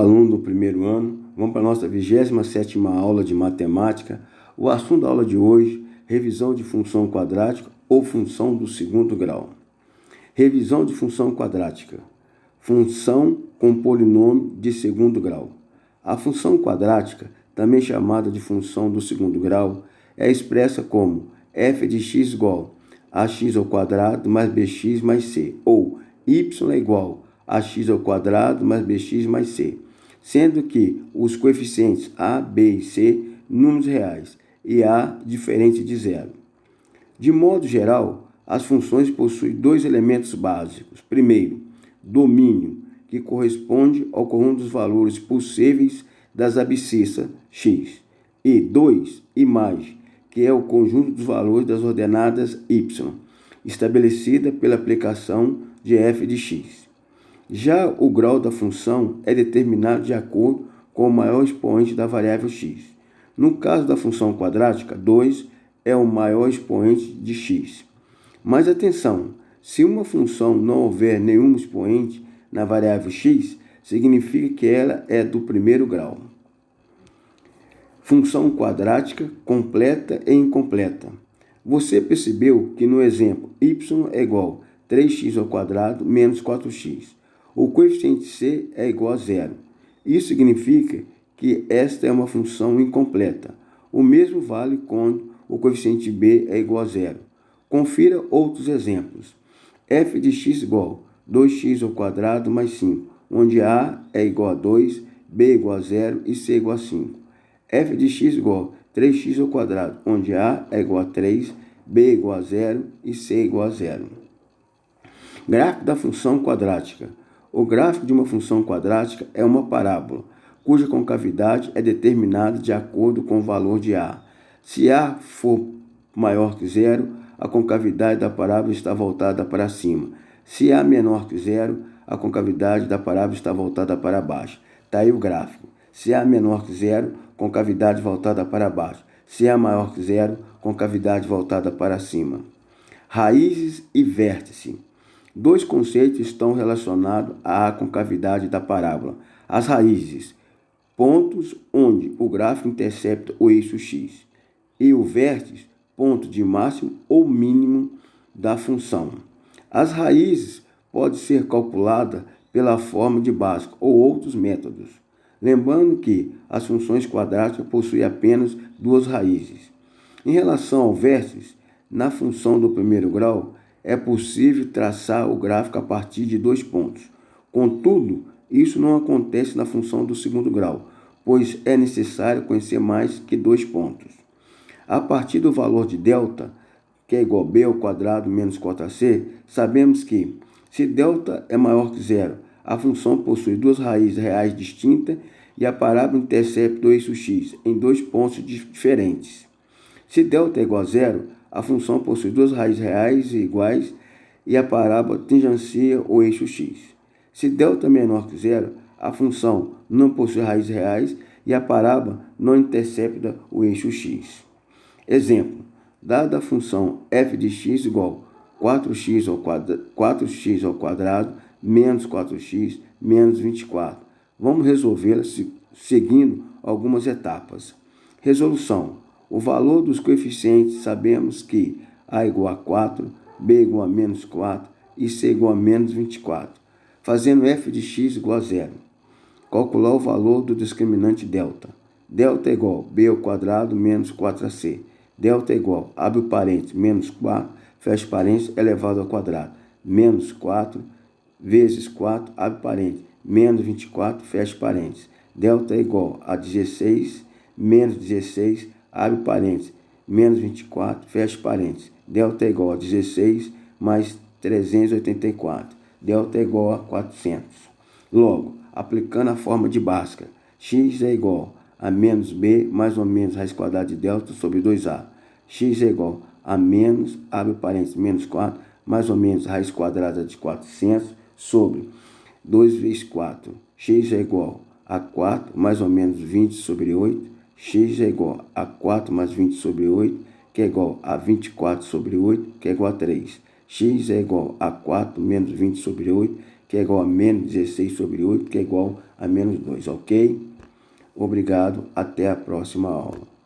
Aluno do primeiro ano, vamos para a nossa 27ª aula de matemática. O assunto da aula de hoje, revisão de função quadrática ou função do segundo grau. Revisão de função quadrática. Função com polinômio de segundo grau. A função quadrática, também chamada de função do segundo grau, é expressa como f de x igual a x ao quadrado mais bx mais c, ou y é igual a x ao quadrado mais bx mais c, sendo que os coeficientes a, b e c números reais e a diferente de zero. De modo geral, as funções possuem dois elementos básicos. Primeiro, domínio, que corresponde ao conjunto dos valores possíveis das abscissas x. E 2, imagem, que é o conjunto dos valores das ordenadas y, estabelecida pela aplicação de f de x. Já o grau da função é determinado de acordo com o maior expoente da variável x. No caso da função quadrática, 2 é o maior expoente de x. Mas atenção, se uma função não houver nenhum expoente na variável x, significa que ela é do primeiro grau. Função quadrática completa e incompleta. Você percebeu que no exemplo y é igual a 3x ao quadrado menos 4x. O coeficiente c é igual a zero. Isso significa que esta é uma função incompleta. O mesmo vale quando o coeficiente b é igual a zero. Confira outros exemplos. F de x igual a 2x ao quadrado mais 5, onde a é igual a 2, b é igual a 0 e c é igual a 5. F de x igual a 3x ao quadrado, onde a é igual a 3, b é igual a 0 e c é igual a 0. Gráfico da função quadrática. O gráfico de uma função quadrática é uma parábola, cuja concavidade é determinada de acordo com o valor de a. Se a for maior que zero, a concavidade da parábola está voltada para cima. Se a menor que zero, a concavidade da parábola está voltada para baixo. Está aí o gráfico. Se a menor que zero, concavidade voltada para baixo. Se a maior que zero, concavidade voltada para cima. Raízes e vértice. Dois conceitos estão relacionados à concavidade da parábola. As raízes, pontos onde o gráfico intercepta o eixo x. E o vértice, ponto de máximo ou mínimo da função. As raízes podem ser calculadas pela forma de Bhaskara ou outros métodos. Lembrando que as funções quadráticas possuem apenas duas raízes. Em relação ao vértice, na função do primeiro grau, é possível traçar o gráfico a partir de dois pontos. Contudo, isso não acontece na função do segundo grau, pois é necessário conhecer mais que dois pontos. A partir do valor de delta, que é igual a b ao quadrado menos 4ac, sabemos que, se delta é maior que zero, a função possui duas raízes reais distintas e a parábola intercepta o eixo x em dois pontos diferentes. Se delta é igual a zero, a função possui duas raízes reais e iguais e a parábola tangencia o eixo x. Se delta é menor que zero, a função não possui raízes reais e a parábola não intercepta o eixo x. Exemplo, dada a função f de x igual a 4x ao quadrado menos 4x menos 24. Vamos resolvê-la seguindo algumas etapas. Resolução. O valor dos coeficientes sabemos que a igual a 4, b igual a menos 4 e c igual a menos 24. Fazendo f de x igual a zero. Calcular o valor do discriminante delta. Delta é igual a b ao quadrado menos 4ac. Delta é igual, abre o parênteses, menos 4, fecha parênteses, elevado ao quadrado. Menos 4 vezes 4, abre parênteses, menos 24, fecha parênteses. Delta é igual a 16, menos 16, abre parênteses, menos 24, fecha parênteses. Delta é igual a 16 mais 384. Delta é igual a 400. Logo, aplicando a forma de Bhaskara, x é igual a menos b mais ou menos raiz quadrada de delta sobre 2a. X é igual a menos, abre parênteses, menos 4, mais ou menos raiz quadrada de 400 sobre 2 vezes 4. X é igual a 4 mais ou menos 20 sobre 8. X é igual a 4 mais 20 sobre 8, que é igual a 24 sobre 8, que é igual a 3. X é igual a 4 menos 20 sobre 8, que é igual a menos 16 sobre 8, que é igual a menos 2, ok? Obrigado, até a próxima aula.